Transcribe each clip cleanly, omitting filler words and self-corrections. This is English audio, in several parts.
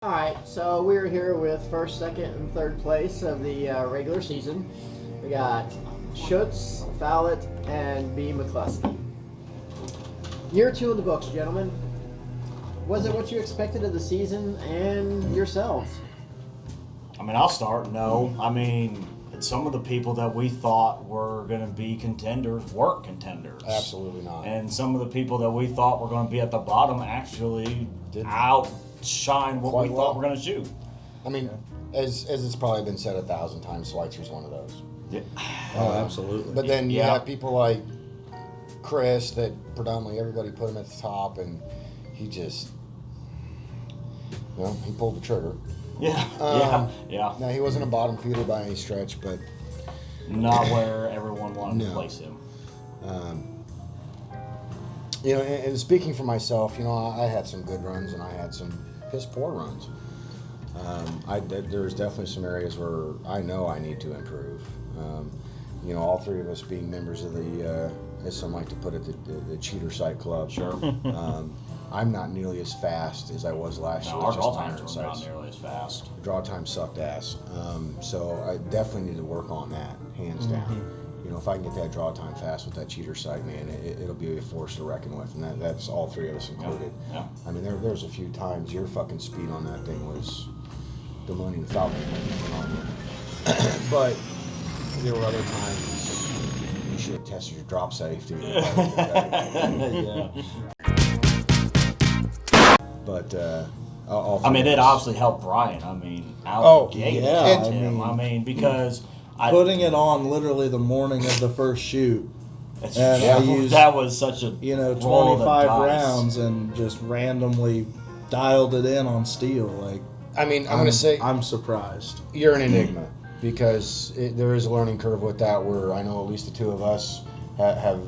Alright, so we're here with first, second, and third place of the regular season. We got Schutz, Fowlett, and B. McCluskey. Year 2 in the books, gentlemen. Was it what you expected of the season and yourselves? I mean, I'll start. No. I mean, some of the people that we thought were going to be contenders weren't contenders. Absolutely not. And some of the people that we thought were going to be at the bottom actually outshine what we Quite thought well. were going to shoot. I mean, as it's probably been said 1,000 times, Schweitzer's one of those. Yeah. Oh, absolutely. But then you Yeah. have people like Chris that predominantly everybody put him at the top, and he just, he pulled the trigger. Yeah. Yeah. Now, he wasn't a bottom feeder by any stretch, but Not where everyone wanted to No. place him. and speaking for myself, I had some good runs and I had some piss poor runs. There's definitely some areas where I know I need to improve. All three of us being members of the, as some like to put it, the Cheater Sight Club. Sure. I'm not nearly as fast as I was last No, year. our with just draw iron times were not sights. nearly as fast. Draw time sucked ass. So I definitely need to work on that, hands down. If I can get that draw time fast with that cheater sight, man, it'll be a force to reckon with, and that's all three of us included. Yeah. I mean, there's a few times your fucking speed on that thing was the money and Falcon on you. But there were other times you should have tested your drop safety. Yeah. But all I mean, three it of us- obviously helped Brian. I mean, out Oh, the gate, yeah, it helped I him. mean- I mean, because Putting it on literally the morning of the first shoot, and I used, that was such a roll of the 25 dice. rounds and just randomly dialed it in on steel. Like, I mean, I'm going to say I'm surprised. you're an enigma because there is a learning curve with that where I know at least the two of us have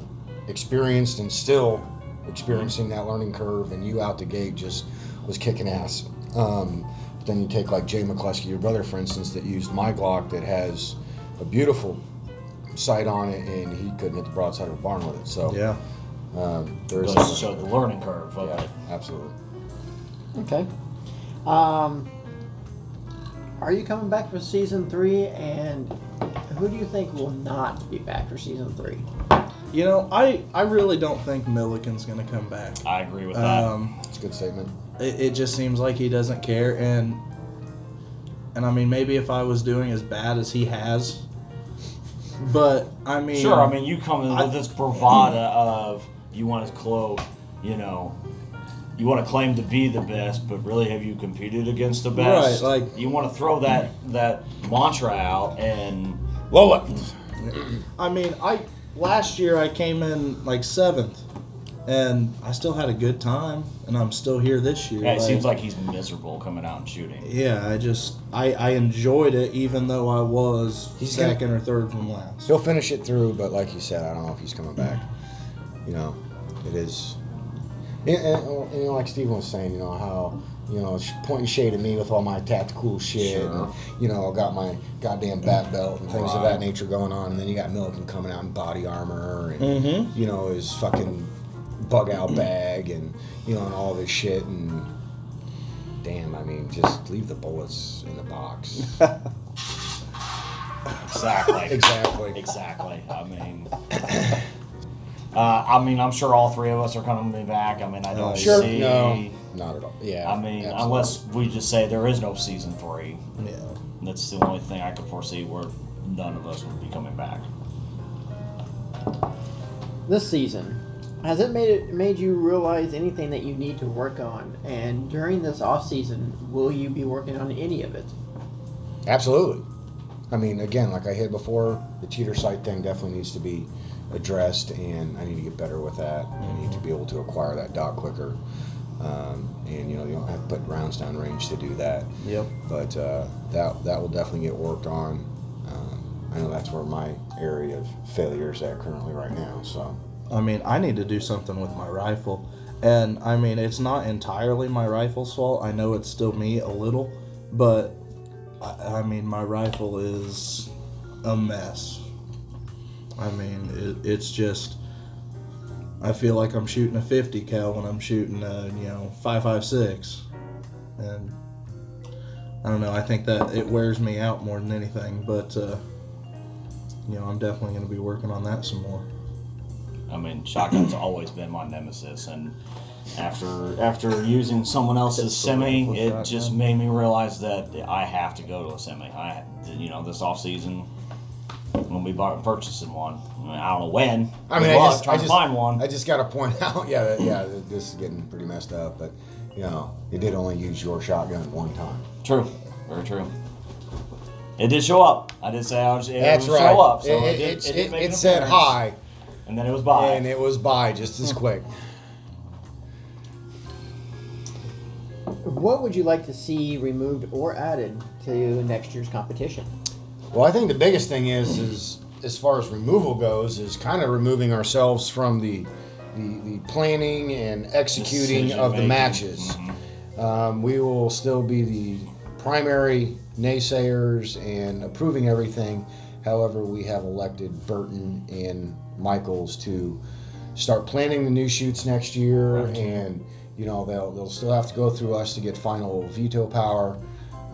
experienced and still experiencing that learning curve, and you out the gate just was kicking ass. But then you take like Jay McCluskey, your brother, for instance, that used my Glock that has a beautiful sight on it, and he couldn't hit the broadside of a barn with it. So Yeah. there is Goes to show the learning curve of yeah, it. absolutely. Okay. Are you coming back for season 3, and who do you think will not be back for season 3? I really don't think Milliken's going to come back. I agree with that. It's a good statement. It just seems like he doesn't care, and I mean, maybe if I was doing as bad as he has, but I mean, Sure, I mean, you come in with this bravado of you want to you want to claim to be the best, but really have you competed against the best? Right, like- you want to throw that mantra out and Lola. I mean, last year I came in like 7th, and I still had a good time, and I'm still here this year. yeah, it seems like he's miserable coming out and shooting. Yeah, I enjoyed it, even though I was He's second or third from last. He'll finish it through, but like you said, I don't know if he's coming back. It is. And like Steven was saying, how pointing shade at me with all my tactical shit, Sure. and I got my goddamn bat belt and things of Right. that nature going on, and then you got Milliken coming out in body armor and Mm-hmm. his fucking bug out bag and and all this shit, and damn, I mean, just leave the bullets in the box. Exactly. Exactly. Exactly. I mean, I'm sure all three of us are going to be back. I mean, I don't Sure. see. No, not at all. Yeah. I mean, absolutely. unless we just say there is no season 3. Yeah. That's the only thing I could foresee where none of us would be coming back. This season, has it made you realize anything that you need to work on? And during this off season, will you be working on any of it? Absolutely. I mean, again, like I hit before, the cheater sight thing definitely needs to be addressed, and I need to get better with that. I need to be able to acquire that dot quicker. And you don't have to put rounds down range to do that. Yep. But that will definitely get worked on. I know that's where my area of failure is at currently right now. So I mean, I need to do something with my rifle. And I mean, it's not entirely my rifle's fault. I know it's still me a little, but I mean, my rifle is a mess. I mean, it's just, I feel like I'm shooting a 50 cal when I'm shooting a 5.56, and I don't know. I think that it wears me out more than anything. But I'm definitely going to be working on that some more. I mean, shotgun's always been my nemesis, and after using someone else's semi, it just made me realize that I have to go to a semi. This off season, I'm gonna be purchasing one. I don't know when. Trying to find one. I just got to point out, this is getting pretty messed up, but you did only use your shotgun one time. True, very true. It did show up. I did say That's would right. show up. So it said hi, and then it was bye. and it was bye just as quick. What would you like to see removed or added to next year's competition? Well, I think the biggest thing is as far as removal goes, is kind of removing ourselves from the planning and executing of the Decision-making. matches. We will still be the primary naysayers and approving everything. However, we have elected Burton and Michaels to start planning the new shoots next year, Right. and they'll still have to go through us to get final veto power,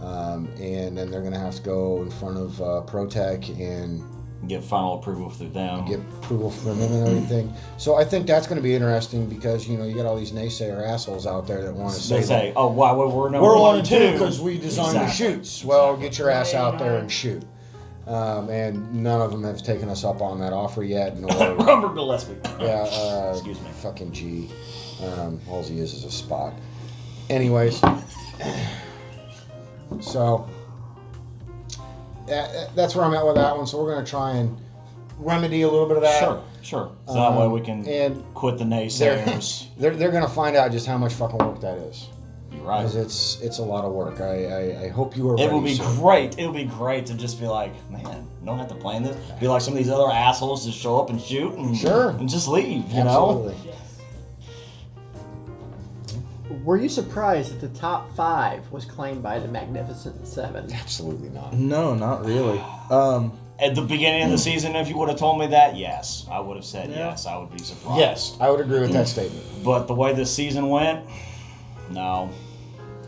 and then they're going to have to go in front of ProTech and Get final approval through them. get approval from them and everything. So I think that's going to be interesting because you got all these naysayer assholes out there that want to They say, "Oh, why we're number we're 1 and 2 because we designed the shoots." Well, get your ass out there and shoot. And none of them have taken us up on that offer yet. Nor, Robert Gillespie. Excuse me. Fucking G. All he is a spot. Anyways, so that's where I'm at with that one. So we're going to try and remedy a little bit of that. Sure. So that way we can and quit the naysayers. They're going to find out just how much fucking work that is. You're right. Because it's a lot of work. I hope you are ready. It would be sir. great. It would be great to just be like, man, don't have to plan this. Be like some of these other assholes just show up and shoot and, Sure. and just leave, you Absolutely. know? Were you surprised that the top 5 was claimed by the Magnificent Seven? Absolutely not. No, not really. At the beginning of the season, if you would have told me that, yes, I would have said yes. I would be surprised. Yes, I would agree with that statement. But the way this season went, no.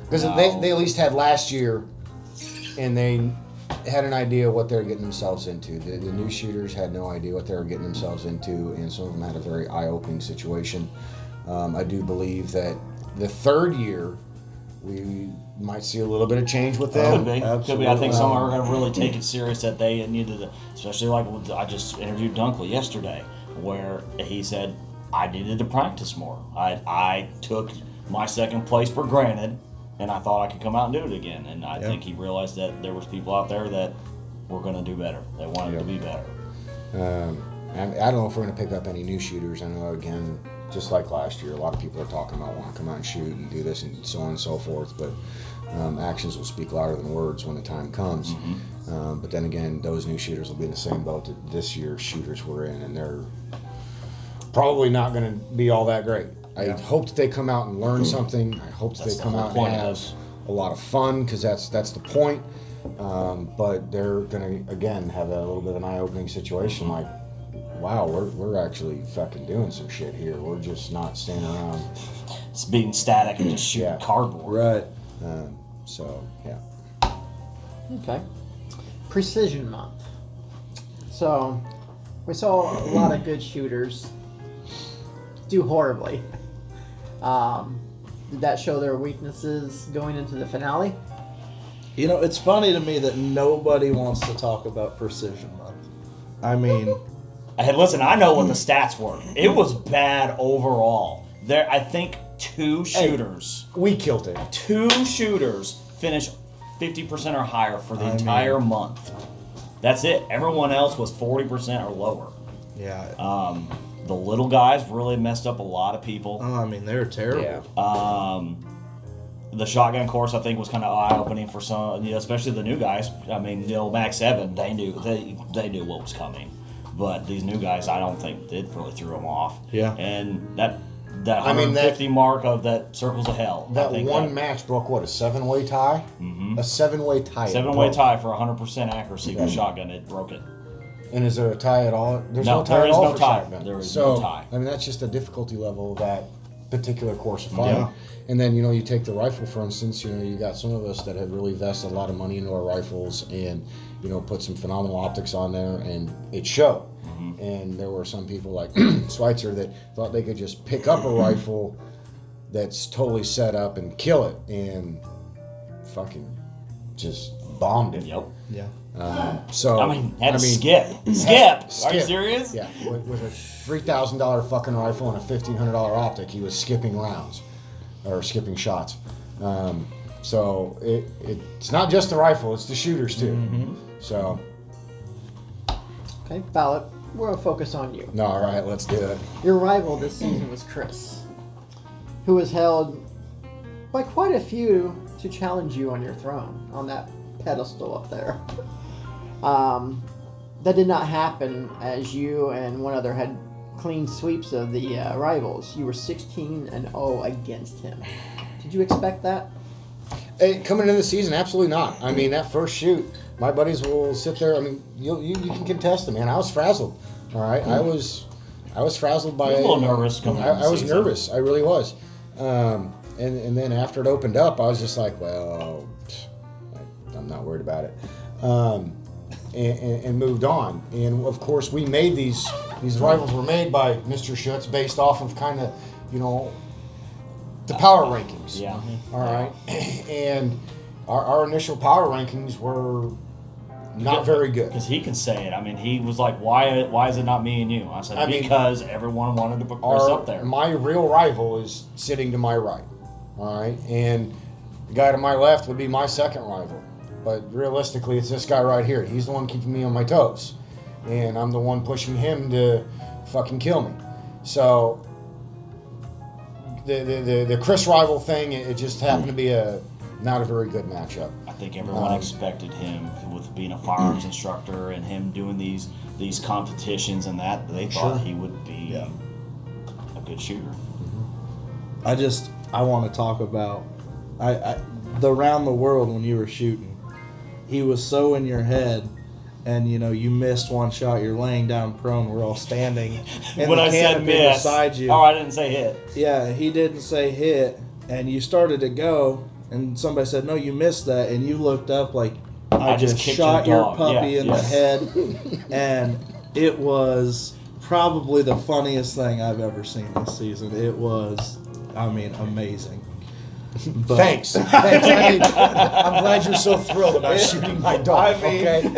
Because No. they at least had last year, and they had an idea what they were getting themselves into. The new shooters had no idea what they were getting themselves into, and some of them had a very eye-opening situation. I do believe that the third year, we might see a little bit of change with them. Could be. Absolutely. I think some are going to really take it serious that they needed to, especially like I just interviewed Dunkley yesterday, where he said, I needed to practice more. I took my second place for granted, and I thought I could come out and do it again. And I think he realized that there was people out there that were going to do better. They wanted to be better. I don't know if we're going to pick up any new shooters. I know, again, just like last year, a lot of people are talking about wanting to come out and shoot and do this and so on and so forth, but actions will speak louder than words when the time comes. But then again, those new shooters will be in the same boat that this year's shooters were in, and they're probably not going to be all that great. I hope that they come out and learn something. I hope that That's they the come whole out and point of have this. a lot of fun, because that's the point. But they're going to, again, have a little bit of an eye-opening situation like, wow, we're actually fucking doing some shit here. We're just not standing around. It's being static and just shooting cardboard. Right. So, yeah. Okay. Precision Month. So, we saw a lot of good shooters do horribly. Did that show their weaknesses going into the finale? It's funny to me that nobody wants to talk about Precision Month. I mean, Hey, listen, I know what the stats were. It was bad overall. I think 2 shooters. We killed it. 2 shooters finished 50% or higher for the entire month. That's it. Everyone else was 40% or lower. yeah. The little guys really messed up a lot of people. I mean, they're terrible. Yeah. The shotgun course, I think, was kind of eye-opening for some, especially the new guys. I mean, Max 7, they knew what was coming. But these new guys, I don't think it really threw them off. Yeah. And that 150 150 mark of that Circles of Hell. That one match broke, what, a 7-way tie? Mm-hmm. A 7-way tie. 7-way tie for 100% accuracy with shotgun. It broke it. And is there a tie at all? There's No, no tie there at is all no for tie. shotgun. There is so, no tie. I mean, that's just a difficulty level that particular course of fire. Yeah. And then, you take the rifle, for instance, you got some of us that had really invested a lot of money into our rifles and, put some phenomenal optics on there, and it showed. And there were some people like Schweitzer that thought they could just pick up a rifle that's totally set up and kill it, and fucking just bombed it. Yep. Yeah. So Had to skip. Skip. Are you skip. serious? Yeah, with a $3,000 fucking rifle and a $1,500 optic, he was skipping rounds or skipping shots. So it's not just the rifle; it's the shooters too. So Okay, Ballot, we're going to focus on you. no, all right, let's do it. Your rival this season was Chris, who was held by quite a few to challenge you on your throne, on that pedestal up there. That did not happen, as you and one other had clean sweeps of the rivals. You were 16-0 against him. Did you expect that? Hey, coming into the season, absolutely not. I mean, that first shoot, my buddies will sit there. I mean, you can contest it, man. I was frazzled. All right, I was frazzled by. I was a little nervous coming into the I was season. nervous. I really was. And then after it opened up, I was just like, well, I'm not worried about it. And moved on. And of course, we made these rivals were made by Mr. Schutz based off of kind of, the power rankings. Yeah. All right. And our initial power rankings were not very good. Because he can say it. I mean, he was like, why is it not me and you? I said, because everyone wanted to put Chris up there. My real rival is sitting to my right. All right. And the guy to my left would be my second rival. But realistically, it's this guy right here. He's the one keeping me on my toes. And I'm the one pushing him to fucking kill me. So the Chris rival thing, it just happened to be not a very good matchup. I think everyone expected him, with being a firearms instructor and him doing these competitions and that, they thought he would be a good shooter. I want to talk about the around the world when you were shooting. He was so in your head, and you missed one shot. You're laying down prone. We're all standing in When the I said canopy miss, beside you. I didn't say hit. Yeah, he didn't say hit, and you started to go, and somebody said, "No, you missed that," and you looked up like, I just kicked shot your your dog. puppy Yeah, in yeah. the head, and it was probably the funniest thing I've ever seen this season. It was, amazing. But, Thanks. I mean, I'm glad you're so thrilled about shooting my dog. Okay.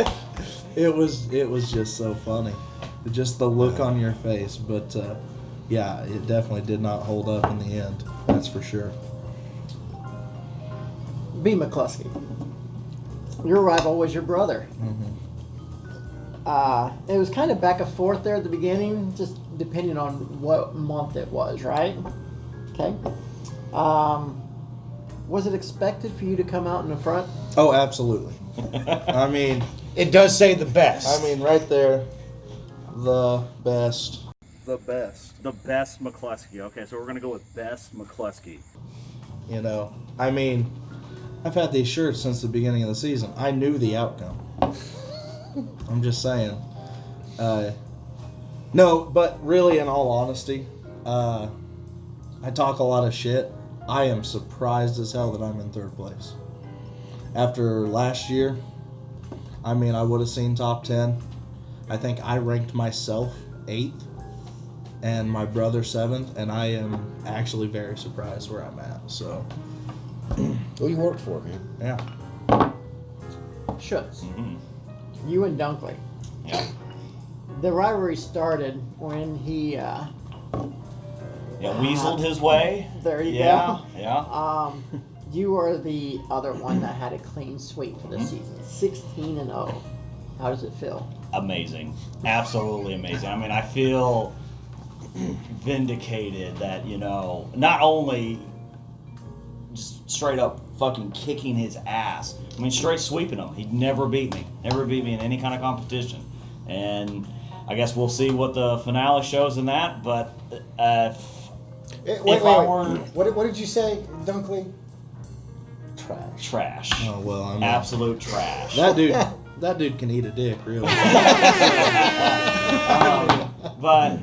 It was just so funny, just the look on your face. But yeah, it definitely did not hold up in the end. That's for sure. B. McCluskey. Your rival was your brother. It was kind of back and forth there at the beginning, just depending on what month it was, right? Okay. Was it expected for you to come out in the front? Oh, absolutely. It does say the best. Right there, the best. The best. The best McCluskey. Okay, so we're going to go with best McCluskey. I've had these shirts since the beginning of the season. I knew the outcome. I'm just saying. No, but really, in all honesty, I talk a lot of shit. I am surprised as hell that I'm in third place. After last year, I would have seen top 10. I think I ranked myself 8th and my brother 7th, and I am actually very surprised where I'm at. So, Well, you worked for it, man. yeah. Schutz. You and Dunkley. Yeah. The rivalry started when he, Weaseled his way. there you Yeah. go. Yeah. You are the other one that had a clean sweep for the season. 16-0. How does it feel? Amazing. Absolutely amazing. I feel vindicated that, not only just straight up fucking kicking his ass. Straight sweeping him. He'd never beat me. Never beat me in any kind of competition. And I guess we'll see what the finale shows in that, but Wait. What did you say, Dunkley? trash. Oh well, Absolute trash. That dude can eat a dick, really. But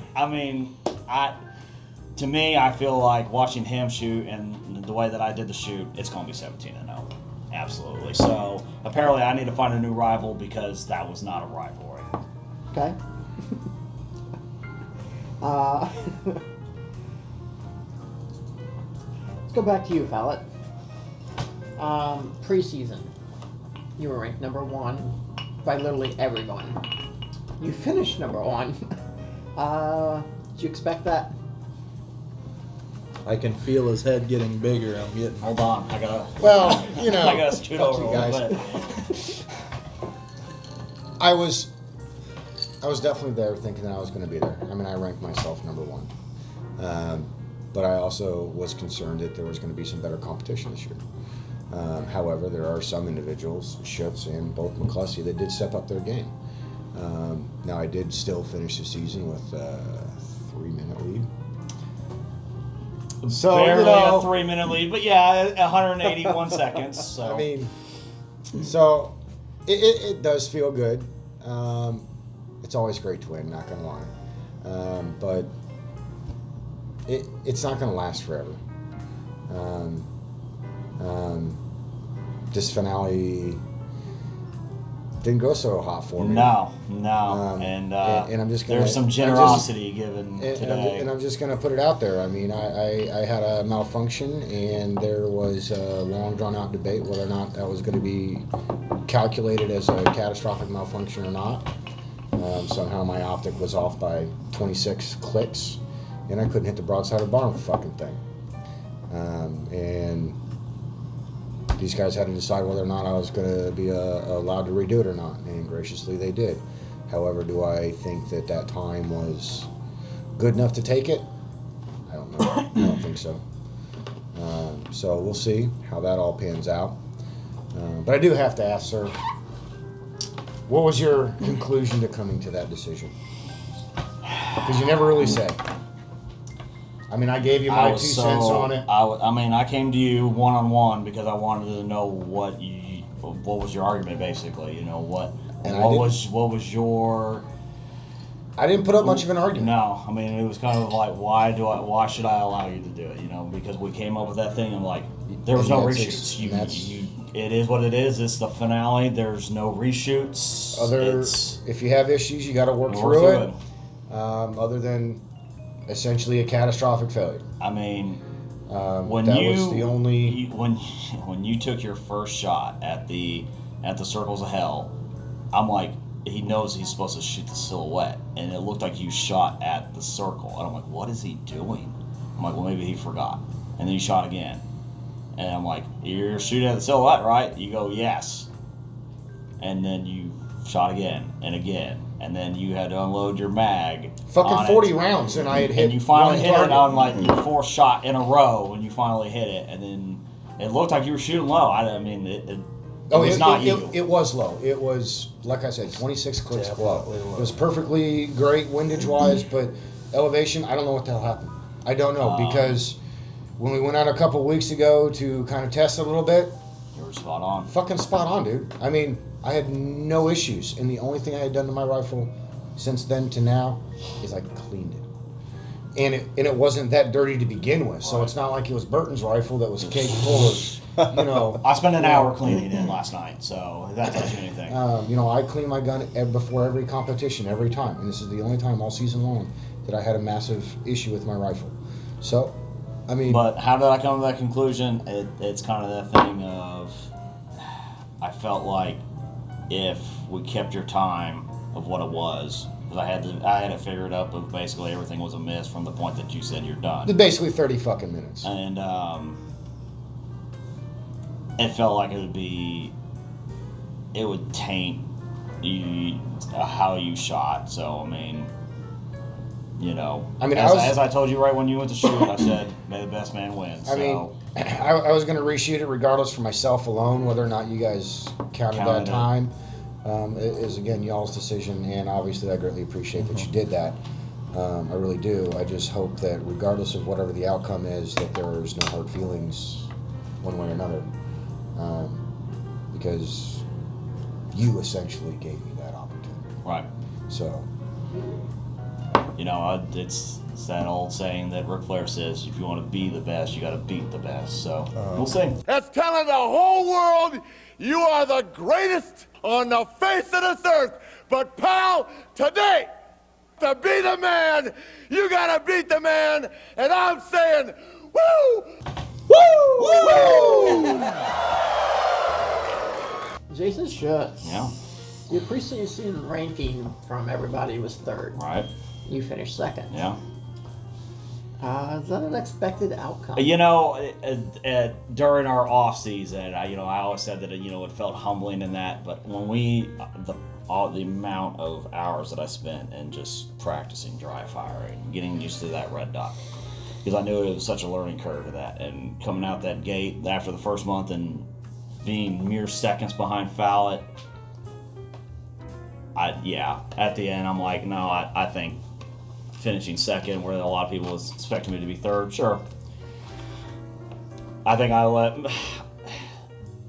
to me, I feel like watching him shoot and the way that I did the shoot, it's going to be 17-0. Absolutely. So apparently, I need to find a new rival because that was not a rivalry. Okay. Let's go back to you, Fallett. Preseason, you were ranked number 1 by literally everyone. You finished number 1. Did you expect that? I can feel his head getting bigger. I'm getting. Hold on, I gotta. Well, you know, I gotta scoot fuck over you a guys. little bit. I was definitely there thinking that I was going to be there. I mean, I ranked myself number 1. But I also was concerned that there was going to be some better competition this year. However, there are some individuals, Schutz and both McCluskey, that did step up their game. Now, I did still finish the season with a 3-minute lead. So, Barely you know, a 3-minute lead, but yeah, 181 seconds. So I mean, so it does feel good. It's always great to win, not gonna lie, but it's not gonna last forever. This finale didn't go so hot for me. no, and I'm just gonna, there's some generosity given today. And I'm just going to put it out there. I mean, I had a malfunction, and there was a long, drawn-out debate whether or not that was going to be calculated as a catastrophic malfunction or not. Somehow my optic was off by 26 clicks, and I couldn't hit the broadside of the barn with the fucking thing. And these guys had to decide whether or not I was going to be allowed to redo it or not, and graciously they did. However, do I think that that time was good enough to take it? I don't know. I don't think so. So we'll see how that all pans out. But I do have to ask, sir, what was your conclusion to coming to that decision? Because you never really said. I mean, I gave you my 2 cents on it. I mean, I came to you one-on-one because I wanted to know what was your argument, basically. You know what was your. I didn't put up much of an argument. No, I mean it was kind of like why should I allow you to do it? You know, because we came up with that thing and like there was no reshoots. It is what it is. It's the finale. There's no reshoots. If you have issues, you got to work through it. Other than essentially a catastrophic failure. I mean, when you took your first shot at the Circles of Hell, I'm like, he knows he's supposed to shoot the silhouette, and it looked like you shot at the circle, and I'm like, what is he doing? I'm like, well, maybe he forgot, and then you shot again, and I'm like, you're shooting at the silhouette, right? You go, yes, and then you shot again and again. And then you had to unload your mag. Fucking 40 rounds, and I had hit. And you finally one hit target. it on like your 4th shot in a row when you finally hit it, and then it looked like you were shooting low. I mean, it was not you. It was low. It was, like I said, 26 clicks below. Low. It was perfectly great windage wise, but elevation, I don't know what the hell happened. I don't know because when we went out a couple weeks ago to kind of test it a little bit, You were spot on. fucking spot on, dude. I mean, I had no issues, and the only thing I had done to my rifle since then to now is I cleaned it. And it wasn't that dirty to begin with, so it's not like it was Burton's rifle that was caked full of, you know. I spent an hour cleaning it last night, so if that tells you anything. You know, I clean my gun before every competition, every time, and this is the only time all season long that I had a massive issue with my rifle. So, I mean, But how did I come to that conclusion? It's kind of that thing of I felt like if we kept your time of what it was, because I had it figured up of basically everything was a miss from the point that you said you're done. basically 30 fucking minutes. And it felt like it would taint how you shot. So I mean, you know, as I told you right when you went to shoot, I said, "May the best man win." I mean, I was going to reshoot it regardless for myself alone, whether or not you guys counted that time. It is again y'all's decision, and obviously I greatly appreciate that you did that. I really do. I just hope that regardless of whatever the outcome is, that there's no hard feelings one way or another, because you essentially gave me that opportunity. right. So You know, it's that old saying that Ric Flair says, if you want to be the best, you got to beat the best. So we'll see. That's telling the whole world you are the greatest on the face of this earth. But pal, today, to be the man, you gotta beat the man. And I'm saying, woo! Woo! Woo! Jason Schutz. Yeah. Your preseason ranking from everybody was third. Right. You finished second. Yeah. Is that an expected outcome? You know, during our off season, I always said that it felt humbling in that. But when the amount of hours that I spent in just practicing dry fire and getting used to that red dot, because I knew it was such a learning curve to that, and coming out that gate after the first month and being mere seconds behind Fallett, at the end I'm like, no, I think finishing second, where a lot of people was expecting me to be third, sure. I think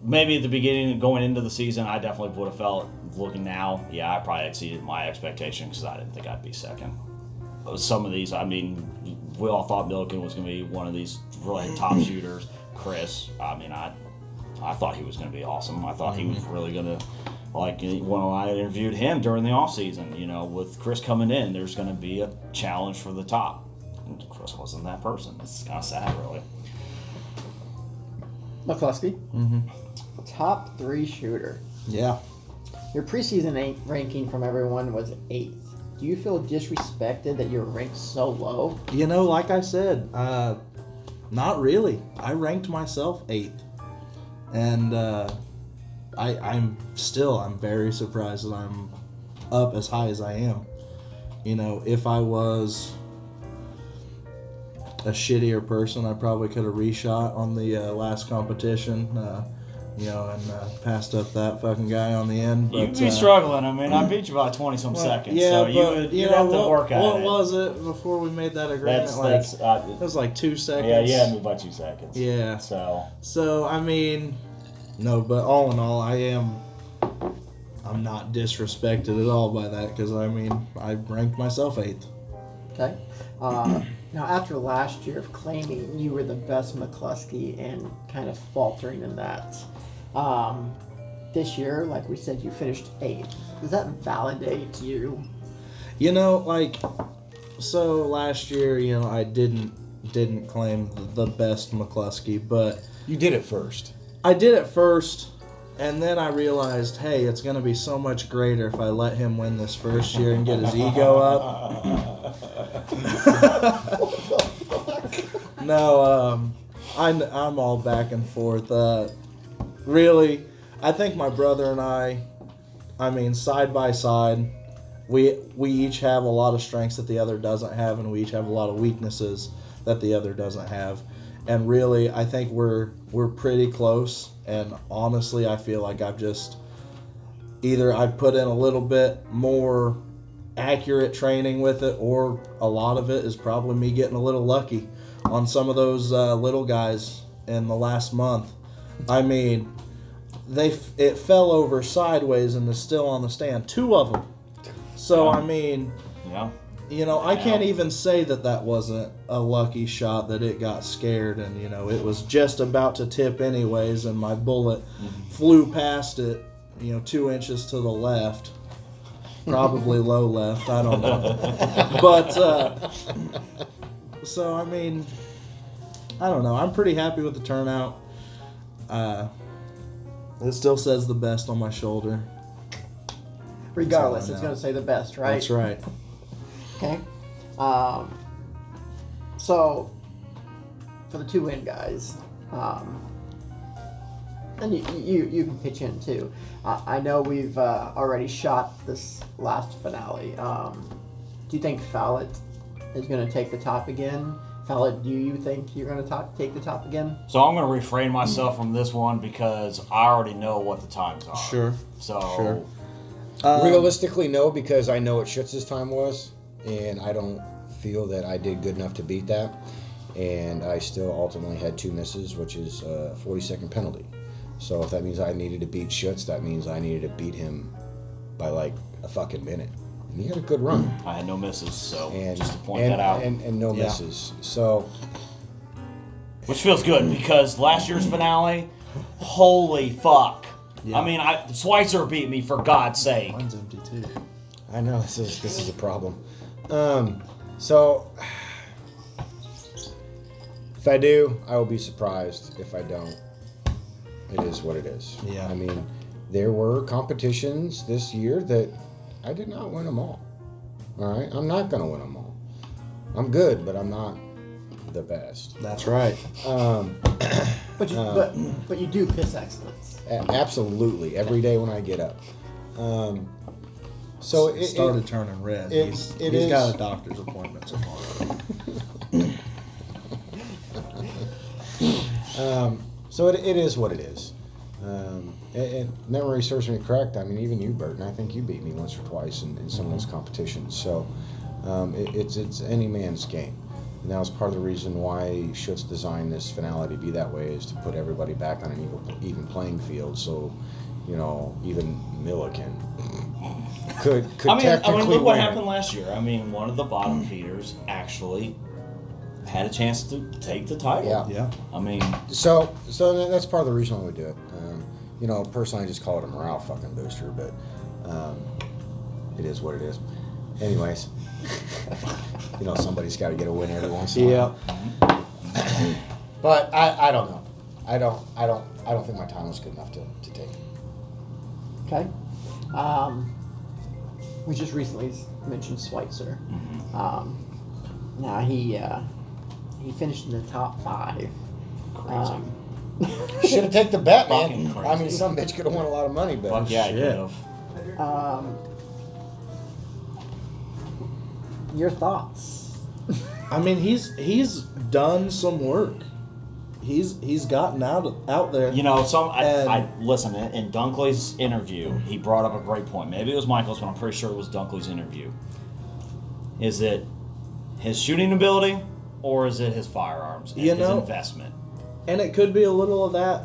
maybe at the beginning, going into the season, I definitely would have felt, looking now, I probably exceeded my expectation because I didn't think I'd be second. Some of these, I mean, we all thought Milliken was going to be one of these really top shooters. Chris, I mean, I thought he was going to be awesome. I thought he was really going to, like when I interviewed him during the offseason, with Chris coming in, there's going to be a challenge for the top. And Chris wasn't that person. It's kind of sad, really. McCluskey. Mm-hmm. Top 3 shooter. Yeah. Your preseason ranking from everyone was 8th. Do you feel disrespected that you're ranked so low? Like I said, not really. I ranked myself 8th. And I'm very surprised that I'm up as high as I am. If I was a shittier person, I probably could have reshot on the last competition, and passed up that fucking guy on the end. But, You'd be struggling. I mean, I beat you by 20-some seconds, yeah, so but you'd have to work at it. What was it before we made that agreement? It was like 2 seconds. Yeah, you had me by 2 seconds. Yeah. So I mean, no, but all in all, I'm not disrespected at all by that, because I mean, I ranked myself 8th. Okay. Now, after last year of claiming you were the best McCluskey and kind of faltering in that, this year, like we said, you finished 8th. Does that validate you? So last year, I didn't claim the best McCluskey, but You did it first. I did it first, and then I realized, hey, it's going to be so much greater if I let him win this first year and get his ego up. No, I'm all back and forth. Really, I think my brother and I mean, side by side, we each have a lot of strengths that the other doesn't have, and we each have a lot of weaknesses that the other doesn't have. And really, I think we're pretty close. And honestly, I feel like I've put in a little bit more accurate training with it, or a lot of it is probably me getting a little lucky on some of those little guys in the last month. I mean, it fell over sideways and is still on the stand. 2 of them. So, I mean, I can't even say that wasn't a lucky shot, that it got scared and, it was just about to tip anyways, and my bullet flew past it, 2 inches to the left. Probably low left, I don't know. But, so, I mean, I don't know. I'm pretty happy with the turnout. It still says the best on my shoulder. Regardless, it's going to say the best, right? That's right. Okay. So, for the 2 win guys, and you can pitch in too. I know we've already shot this last finale. Do you think Fallett is going to take the top again? Fallett, do you think you're going to take the top again? So I'm going to refrain myself from this one because I already know what the times are. Sure. So Realistically, no, because I know what Schutz's time was, and I don't feel that I did good enough to beat that. And I still ultimately had 2 misses, which is a 40-second penalty. So if that means I needed to beat Schutz, that means I needed to beat him by like a fucking minute. and he had a good run. I had no misses, so And just to point and, that out. and no Yeah. misses. So Which feels good because last year's finale, holy fuck. Yeah. I mean, Schweitzer beat me, for God's sake. Mine's empty too. I know this is a problem. So if I do, I will be surprised. If I don't, it is what it is. Yeah. I mean, there were competitions this year that I did not win them all. All right, I'm not gonna win them all. I'm good, but I'm not the best. That's right. But you do piss excellence. Absolutely, every day when I get up. So It started turning red. it He's is- got a doctor's appointment tomorrow. So it is what it is. And memory serves me correct. I mean, even you, Burton, I think you beat me once or twice in some of those competitions. So it's any man's game. And that was part of the reason why Schutz designed this finale to be that way, is to put everybody back on an even playing field. So, you know, even Milliken could technically look what win. happened last year. I mean, one of the bottom feeders actually had a chance to take the title. Yeah. Yeah. I mean, So that's part of the reason why we do it. You know, personally, I just call it a morale fucking booster, but it is what it is. Anyways, you know, somebody's got to get a win every once in a while. But I don't know. I don't think my time was good enough to take. Okay. We just recently mentioned Schweitzer. Now he finished in the top 5. crazy. Should have taken the bet, Fucking man. crazy. I mean, some bitch could have won a lot of money, but Fuck yeah, I shit. could have. Your thoughts? I mean, he's done some work. He's gotten out there. You know, And- I listen, in Dunkley's interview, he brought up a great point. Maybe it was Michael's, but I'm pretty sure it was Dunkley's interview. Is it his shooting ability, or is it his firearms and You his know, investment? And it could be a little of that.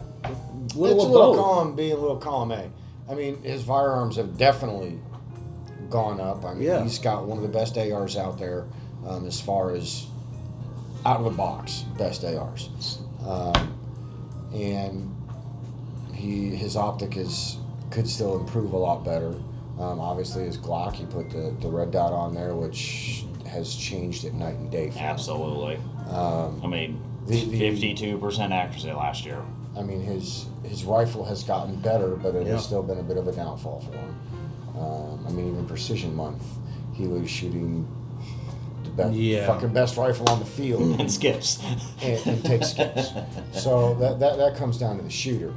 it's a Little of little both. column B, a little column A. I mean, his firearms have definitely gone up. I mean, Yeah. he's got one of the best ARs out there, as far as out of the box best ARs, and his optic could still improve a lot better. Obviously, his Glock, he put the red dot on there, which has changed it night and day for him. Absolutely. I mean, the- 52% accuracy last year. I mean, his rifle has gotten better, but it Yeah. has still been a bit of a downfall for him. I mean, even Precision Month, he was shooting the fucking best rifle on the field And skips. and takes skips. So that comes down to the shooter,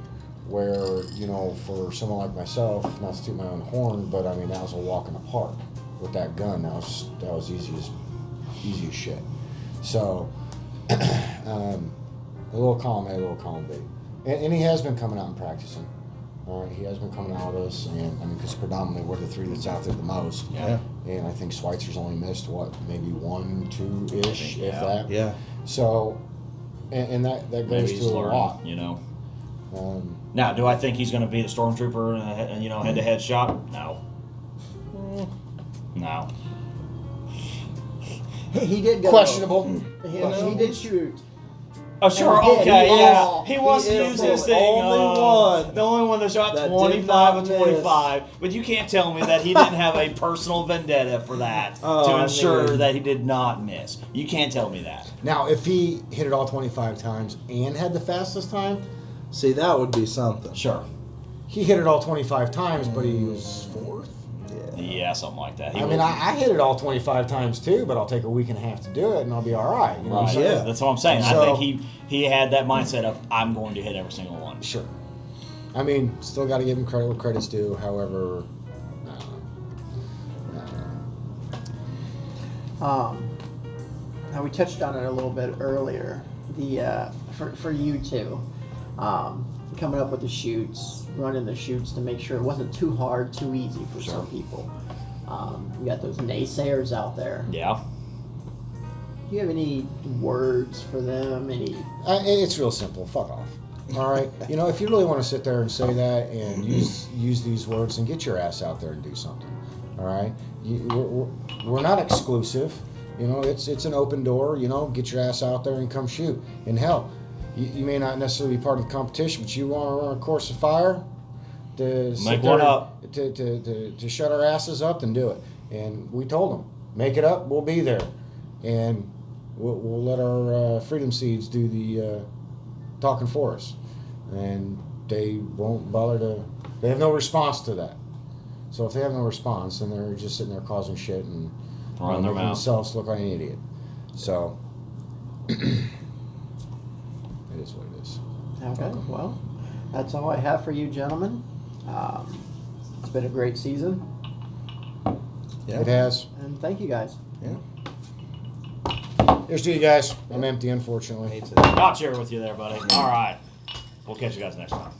where, you know, for someone like myself, not to toot my own horn, but I mean, that was a walk in the park with that gun. That was easy as shit. So a little column A, a little column B. And he has been coming out and practicing. All right, he has been coming out with us, and I mean, because predominantly we're the 3 that's out there the most. Yeah. And I think Schweitzer's only missed maybe 1, 2-ish, if Yeah. that. Yeah. So, and that goes Maybe to he's a learning, lot. you know. Um, Now, do I think he's going to be the stormtrooper and you know, head-to-head shot? No. No. He did go. questionable. He did shoot. Oh, sure, he did. okay, He yeah. is- He wants he to is use the his thing. only one The only one that shot that did 25 not of miss. 25. But you can't tell me that he didn't have a personal vendetta for that Oh, to I ensure mean- that he did not miss. You can't tell me that. Now, if he hit it all 25 times and had the fastest time, See, that would be something. Sure. he hit it all 25 times, but he was 4th. Yeah, something like that. He I mean, would- I hit it all 25 times too, but I'll take a week and a half to do it, and I'll be all right. You know what I'm Right. saying? Yeah. That's what I'm saying. I So- think he had that mindset of, I'm going to hit every single one. Sure. I mean, still got to give him credit where credit's due. However, Now we touched on it a little bit earlier. The for you two, coming up with the shoots, running the shoots to make sure it wasn't too hard, too easy for some people. You got those naysayers out there. Yeah. Do you have any words for them? Any? it's real simple. Fuck off. All right. You know, if you really want to sit there and say that and use these words, then get your ass out there and do something. All right, we're not exclusive. You know, it's an open door. You know, get your ass out there and come shoot. And hell, you may not necessarily be part of the competition, but you want to run a course of fire to Make one up. to shut our asses up, then do it. And we told them, make it up. We'll be there, and we'll let our freedom seeds do the talking for us. And they won't bother to. They have no response to that. So if they have no response, then they're just sitting there causing shit and Running their making mouth. themselves look like an idiot. So it is what it is. Okay, well, that's all I have for you gentlemen. It's been a great season, Yeah. It has. and thank you guys. Yeah. Here's to you guys. I'm empty, unfortunately. Me too. I'll cheer with you there, buddy. All right. We'll catch you guys next time.